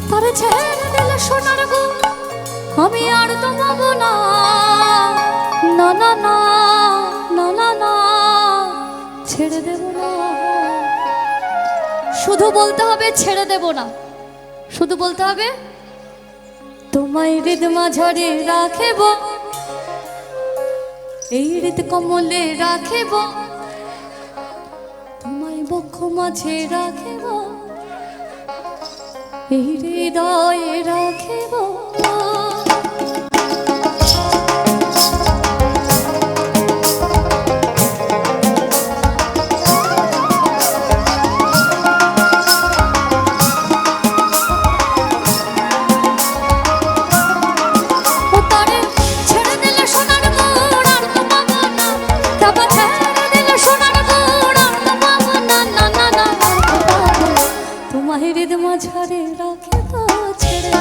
তারে ছেড়ে দিলে সোনার গো আমি আর তো পাবো না, না না না না না না, ছেড়ে দেব না। শুধু বলতে হবে ছেড়ে দেব না, শুধু বলতে হবে তোমায় হৃদ মাঝারে রাখিব, এই হৃদ কমলে রাখিব, তোমায় বক্ষ মাঝে রাখিব, এই হৃদয়ে রাখিব। তোমায় হৃদ মাঝারে রাখিব, ছেড়ে